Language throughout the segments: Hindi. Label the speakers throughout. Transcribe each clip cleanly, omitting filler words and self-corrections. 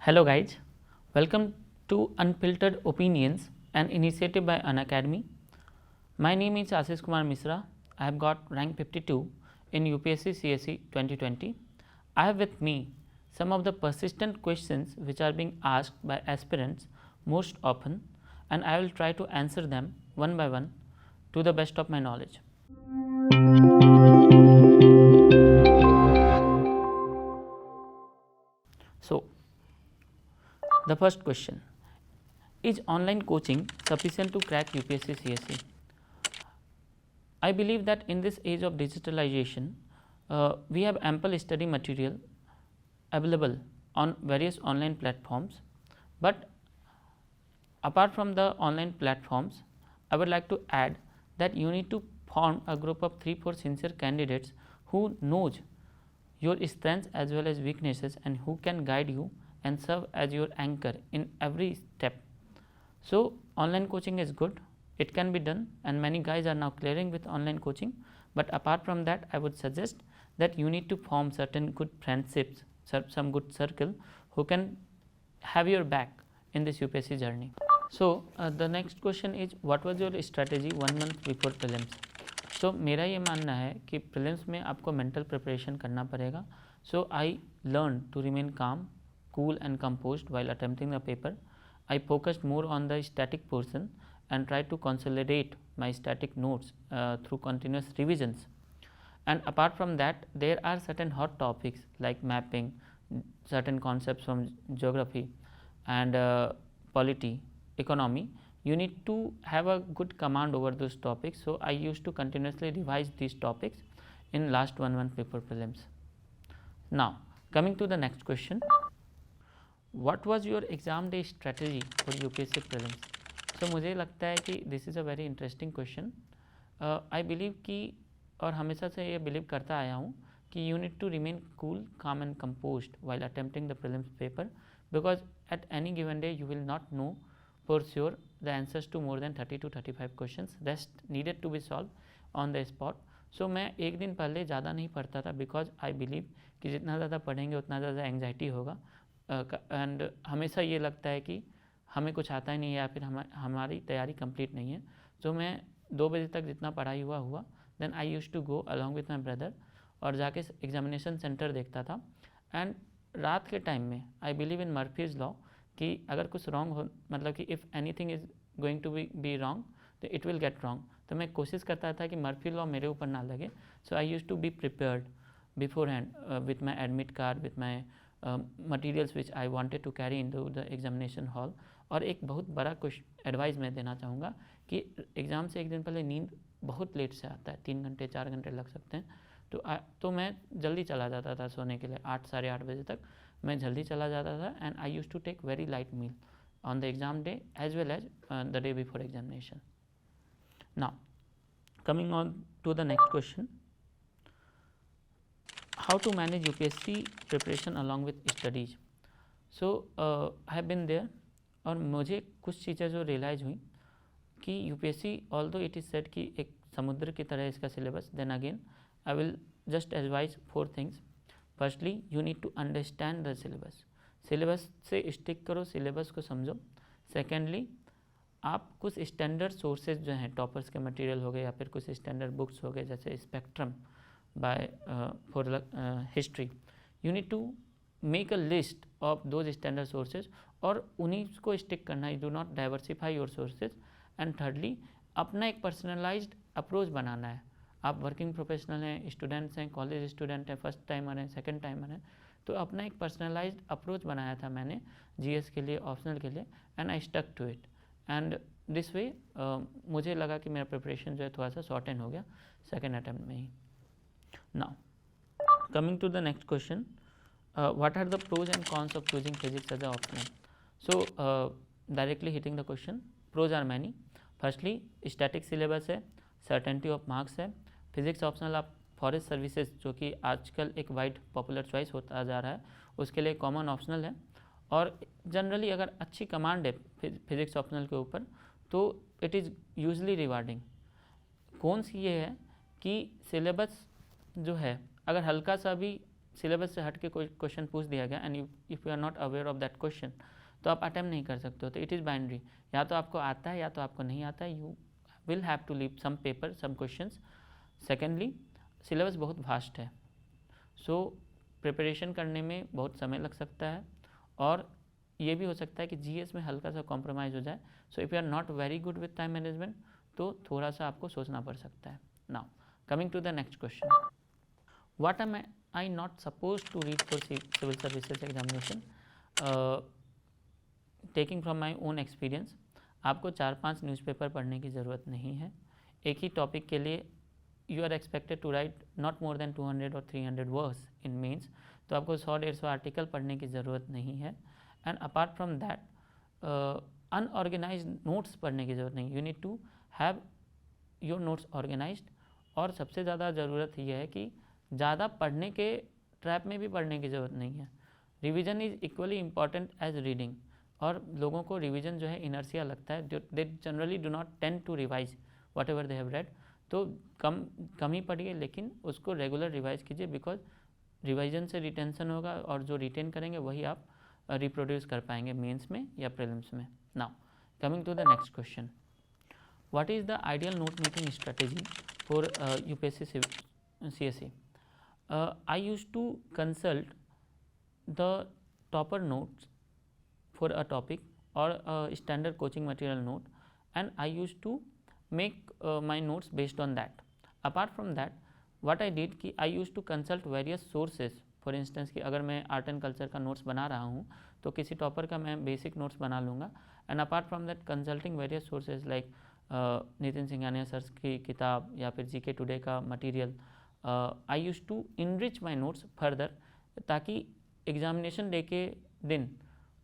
Speaker 1: Hello guys, welcome to Unfiltered Opinions, an initiative by Unacademy. My name is Ashish Kumar Misra. I have got rank 52 in UPSC CSE 2020. I have with me some of the persistent questions which are being asked by aspirants most often, and I will try to answer them one by one to the best of my knowledge. So, the first question: is online coaching sufficient to crack UPSC CSE? I believe that in this age of digitalization, we have ample study material available on various online platforms, but apart from the online platforms, I would like to add that you need to form a group of 3-4 sincere candidates who knows your strengths as well as weaknesses and who can guide you and serve as your anchor in every step. So, online coaching is good, it can be done, and many guys are now clearing with online coaching, but apart from that, I would suggest that you need to form certain good friendships, some good circle who can have your back in this UPSC journey. So, the next question is, what was your strategy 1 month before prelims? So, मेरा ये मानना है कि प्रीलिम्स में आपको मेंटल प्रिपरेशन करना पड़ेगा. So, I learned to remain calm, cool and composed while attempting the paper. I focused more on the static portion and tried to consolidate my static notes through continuous revisions. And apart from that, there are certain hot topics like mapping, certain concepts from geography and polity, economy. You need to have a good command over those topics. So, I used to continuously revise these topics in last 1 month before prelims. Now, coming to the next question, what was your exam day strategy for UPSC prelims? So, मुझे लगता है कि this is a very interesting question. I believe कि और हमेशा से ये बिलीव करता आया हूँ कि you need to remain cool, calm and composed while attempting the prelims paper, because at any given day you will not know for sure the answers to more than 30 to 35 questions. Rest needed to be solved on the spot. So, मैं एक दिन पहले ज़्यादा नहीं पढ़ता था, बिकॉज आई बिलीव कि जितना ज़्यादा पढ़ेंगे उतना ज़्यादा एंग्जाइटी होगा, एंड हमेशा ये लगता है कि हमें कुछ आता ही नहीं है या फिर हमारी तैयारी कंप्लीट नहीं है. तो मैं 2 बजे तक जितना पढ़ाई हुआ then I use to go along with my brother और जाके एग्जामिनेशन सेंटर देखता था. एंड रात के टाइम में आई बिलीव इन मर्फीज़ लॉ कि अगर कुछ रॉन्ग हो, मतलब कि if anything is going to be wrong तो इट विल गेट रॉन्ग. तो मैं कोशिश करता था कि मर्फी लॉ मेरे ऊपर ना लगे. So I use to be prepared beforehand with my admit card, with my materials which I wanted to carry into the examination hall. और एक बहुत बड़ा कुछ एडवाइस मैं देना चाहूँगा कि एग्ज़ाम से एक दिन पहले नींद बहुत लेट से आता है, 3 घंटे 4 घंटे लग सकते हैं. तो मैं जल्दी चला जाता था सोने के लिए, 8 साढ़े 8 बजे तक मैं जल्दी चला जाता था. And I use to take very light meal on the exam day as well as the day before examination. Now, coming on to the next question, how to manage UPSC preparation along with studies. So, I have been there और मुझे कुछ चीज़ें जो रियलाइज़ हुई कि UPSC although it is said कि एक समुद्र की तरह इसका syllabus, then again I will just advise 4 things. Firstly, you need to understand the syllabus. Syllabus से स्टिक करो, सिलेबस को समझो. सेकेंडली, आप कुछ स्टैंडर्ड सोर्सेज जो हैं, टॉपर्स के मटेरियल हो गए या फिर कुछ स्टैंडर्ड बुक्स हो गए जैसे spectrum by for history, you need to make a list of those standard sources और उन्हीं को स्टिक करना. You do not diversify your sources. And thirdly, अपना एक पर्सनलाइज्ड अप्रोच बनाना है. आप वर्किंग प्रोफेशनल हैं, स्टूडेंट्स हैं, कॉलेज स्टूडेंट हैं, फर्स्ट टाइमर हैं, सेकेंड टाइमर हैं, तो अपना एक पर्सनलाइज्ड अप्रोच बनाया था मैंने जीएस के लिए, ऑप्शनल के लिए, and I stuck to it. And this way मुझे लगा कि मेरा प्रिपरेशन जो है थोड़ा सा शॉर्ट एंड हो गया सेकेंड अटैम्प्ट में ही. Now coming to the next question, what are the pros and cons of choosing physics as a optional. So directly hitting the question, pros are many. Firstly, static syllabus है, सर्टेनिटी ऑफ मार्क्स है. फिजिक्स ऑप्शनल आप फॉरेस्ट सर्विसेज जो कि आजकल एक वाइड पॉपुलर चॉइस होता जा रहा है, उसके लिए कॉमन ऑप्शनल है. और जनरली अगर अच्छी कमांड है फिजिक्स ऑप्शनल के ऊपर तो इट इज़ यूजली रिवार्डिंग. कौन सी ये है कि सिलेबस जो है अगर हल्का सा भी सिलेबस से हट के कोई क्वेश्चन पूछ दिया गया and if you are not aware of that question तो आप अटेम्प्ट नहीं कर सकते हो। तो इट इज़ बाइनरी, या तो आपको आता है या तो आपको नहीं आता है। You will have to leave some paper, some questions. Secondly, syllabus बहुत वास्ट है, सो प्रिपरेशन करने में बहुत समय लग सकता है और ये भी हो सकता है कि जीएस में हल्का सा कॉम्प्रोमाइज़ हो जाए। So if you are not very good with time management तो थोड़ा सा आपको सोचना पड़ सकता है। Now coming to the next question, what am I not suppose to read for civil services examination? Taking from my own experience, आपको 4-5 न्यूज़पेपर पढ़ने की ज़रूरत नहीं है। एक ही टॉपिक के लिए you are expected to write not more than 200 और 300 वर्ड्स इन मीन्स, तो आपको 100-150 आर्टिकल पढ़ने की ज़रूरत नहीं है। And apart from that unorganize notes पढ़ने की ज़रूरत नहीं, you need to have your notes organized. और सबसे ज़्यादा ज़रूरत यह है कि ज़्यादा पढ़ने के ट्रैप में भी पढ़ने की ज़रूरत नहीं है। Revision is equally important as reading, और लोगों को रिवीजन जो है इनर्सिया लगता है, they generally do not tend to revise whatever they have read. तो कम ही पढ़िए लेकिन उसको रेगुलर रिवाइज कीजिए, बिकॉज रिवाइजन से रिटेंशन होगा और जो रिटेन करेंगे वही आप रिप्रोड्यूस कर पाएंगे मेंस में या प्रीलिम्स में। Now coming to the next question, what is the ideal note making strategy for UPSC CSE? I used to consult the topper notes for a topic or a standard coaching material note, and I used to make my notes based on that. Apart from that, what I did कि I used to consult various sources. For instance कि अगर मैं आर्ट एंड कल्चर का नोट्स बना रहा हूँ तो किसी टॉपर का मैं बेसिक नोट्स बना लूँगा। And apart from that consulting various sources like Nitin Singhania sir की किताब या फिर जीके टुडे का material, I use to enrich my notes further, ताकि एग्जामिनेशन डे के दिन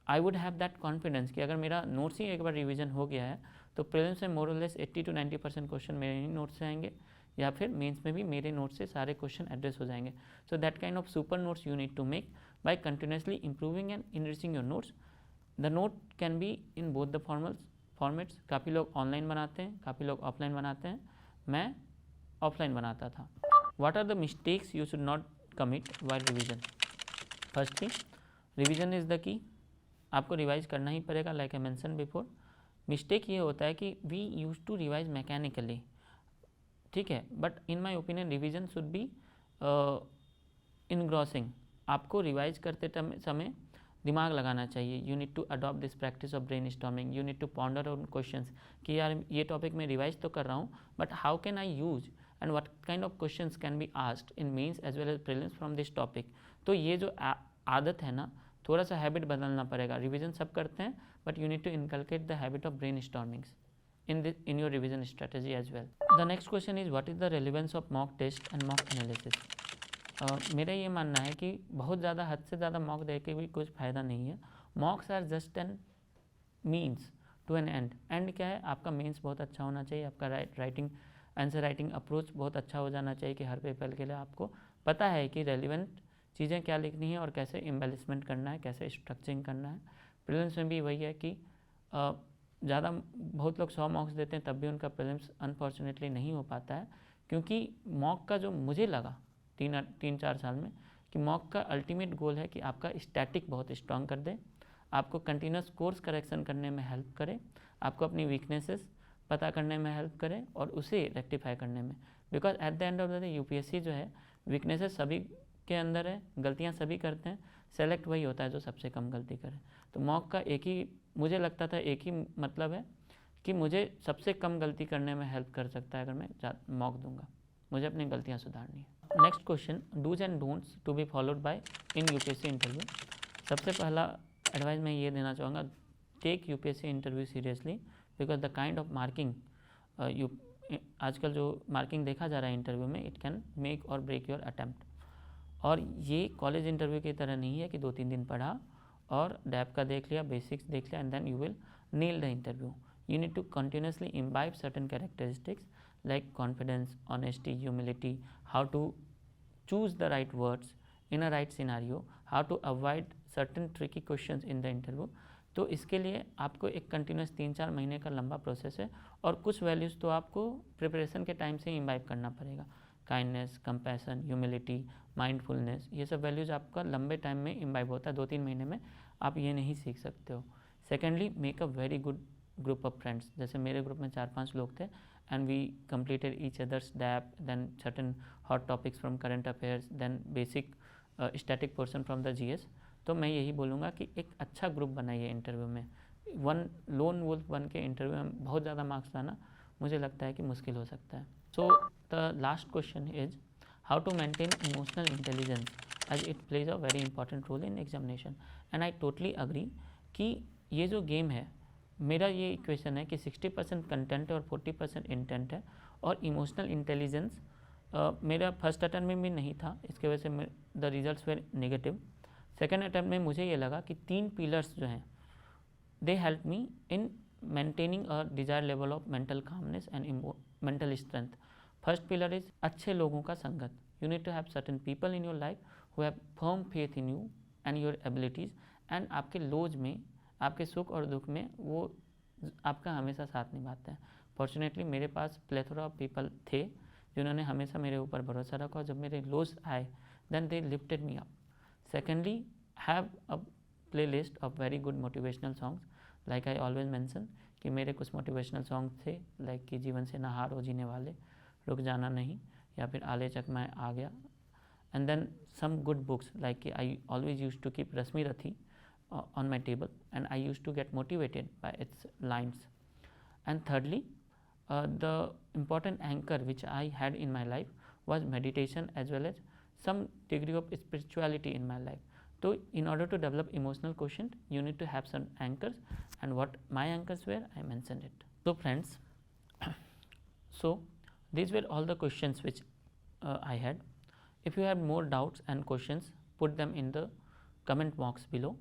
Speaker 1: I would have that confidence कि अगर मेरा नोट्स ही एक बार रिवीजन हो गया है तो प्रीलिम्स में मोर और लेस 80 to 90% क्वेश्चन मेरे ही नोट्स से आएंगे, या फिर मेंस में भी मेरे नोट्स से सारे क्वेश्चन एड्रेस हो जाएंगे। So that kind of super notes you need to make by continuously improving and enriching your notes. The note can be in both the formats. काफ़ी लोग ऑनलाइन बनाते हैं, काफ़ी लोग ऑफलाइन बनाते हैं, मैं ऑफलाइन बनाता था। What are the mistakes you should not commit while revision? Firstly, revision is the key, आपको रिवाइज करना ही पड़ेगा like I mention before. Mistake ये होता है कि we use to revise mechanically, ठीक है, but in my opinion revision should be engrossing. आपको रिवाइज करते समय दिमाग लगाना चाहिए। You need to adopt this practice of brainstorming, you need to ponder on questions कि यार ये टॉपिक में रिवाइज तो कर रहा हूँ but how can I use and what kind of questions can be asked in mains as well as prelims from this topic. तो ये जो आदत है ना, थोड़ा सा हैबिट बदलना पड़ेगा। रिवीजन सब करते हैं but you need to inculcate the habit of brainstormings in your revision strategy as well. The next question is what is the relevance of mock test and mock analysis? मेरा ये मानना है कि बहुत ज़्यादा हद से ज़्यादा मॉक दे के भी कुछ फ़ायदा नहीं है। Mocks are just an means to an end. And क्या है, आपका मीन्स बहुत अच्छा होना चाहिए, आपका राइटिंग आंसर राइटिंग अप्रोच बहुत अच्छा हो जाना चाहिए कि हर पेपर के लिए आपको पता है कि रेलिवेंट चीज़ें क्या लिखनी है और कैसे एम्बेलिशमेंट करना है, कैसे स्ट्रक्चरिंग करना है। प्रीलिम्स में भी वही है कि ज़्यादा बहुत लोग 100 मार्क्स देते हैं तब भी उनका प्रीलिम्स अनफॉर्चुनेटली नहीं हो पाता है, क्योंकि मॉक का जो मुझे लगा 3-4 साल में कि मॉक का अल्टीमेट गोल है कि आपका स्टैटिक बहुत स्ट्रांग कर दे, आपको कंटिन्यूस कोर्स करेक्शन करने में हेल्प करे, आपको अपनी वीकनेसेस पता करने में हेल्प करे और उसे रेक्टिफाई करने में। Because at the end of the day UPSC जो है, वीकनेसेस सभी के अंदर है, गलतियां सभी करते हैं, सेलेक्ट वही होता है जो सबसे कम गलती करे। तो मॉक का एक ही, मुझे लगता था एक ही मतलब है कि मुझे सबसे कम गलती करने में हेल्प कर सकता है अगर मैं मॉक दूंगा, मुझे अपनी गलतियां सुधारनी है। Next question, dos and don'ts to be followed by in UPSC interview. सबसे पहला एडवाइस मैं ये देना चाहूँगा, take UPSC interview seriously, because the kind of marking आजकल जो मार्किंग देखा जा रहा है इंटरव्यू में, इट कैन मेक और ब्रेक योर अटैम्प्ट। और ये कॉलेज इंटरव्यू की तरह नहीं है कि 2-3 दिन पढ़ा और डैप का देख लिया, बेसिक्स देख लिया and then you will nail the interview. You need to continuously imbibe certain characteristics like confidence, honesty, humility, how to choose the right words in a right scenario, how to avoid certain tricky questions in the interview। तो इसके लिए आपको एक कंटिन्यूस 3-4 महीने का लंबा प्रोसेस है और कुछ वैल्यूज़ तो आपको प्रिपरेशन के टाइम से इम्बाइब करना पड़ेगा। काइंडनेस, कंपैशन, ह्यूमिलिटी, माइंडफुलनेस, ये सब वैल्यूज़ आपका लंबे टाइम में इम्बाइब होता है, 2-3 महीने में आप ये नहीं सीख सकते हो। Secondly, make a very good group of friends. जैसे मेरे ग्रुप में 4-5 लोग थे and we completed each other's DAP, then certain hot topics from current affairs, then basic static portion from the GS। तो मैं यही बोलूँगा कि एक अच्छा ग्रुप बनाइए इंटरव्यू में। वन लोन वुल्फ बन के इंटरव्यू में बहुत ज़्यादा मार्क्स लाना मुझे लगता है कि मुश्किल हो सकता है। So the last question is how to maintain emotional intelligence as it plays a very important role in examination. And I totally agree कि ये जो गेम है, मेरा ये इक्वेशन है कि 60% कंटेंट है और 40% इंटेंट है, और इमोशनल इंटेलिजेंस मेरा फर्स्ट अटैम्प्ट में भी नहीं था, इसके वजह से the results were negative. Second attempt में मुझे ये लगा कि 3 पिलर्स जो हैं they help me in maintaining a desired level of mental calmness and mental strength. First pillar is अच्छे लोगों का संगत। You need to have certain people in your life who have firm faith in you and your abilities, and आपके लोज में, आपके सुख और दुख में वो आपका हमेशा साथ निभाते हैं। फॉर्चुनेटली मेरे पास प्लेथोरा ऑफ पीपल थे जिन्होंने हमेशा मेरे ऊपर भरोसा रखा, और जब मेरे लोज आए then they lifted me up. Secondly, have a playlist of very good motivational songs. Like I always mention कि मेरे कुछ मोटिवेशनल सॉन्ग थे, लाइक कि जीवन से ना हारो जीने वाले, रुक जाना नहीं, या फिर आले चक मैं आ गया। And then some good books, like कि I always use to keep Rashmirathi on my table, and I used to get motivated by its lines. And thirdly, the important anchor which I had in my life was meditation as well as some degree of spirituality in my life. So in order to develop emotional quotient, you need to have some anchors, and what my anchors were, I mentioned it. So friends, so these were all the questions which I had. If you have more doubts and questions, put them in the comment box below.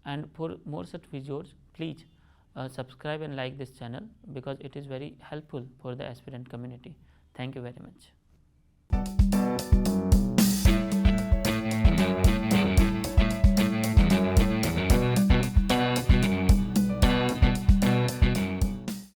Speaker 1: And for more such videos, please subscribe and like this channel, because it is very helpful for the aspirant community. Thank you very much.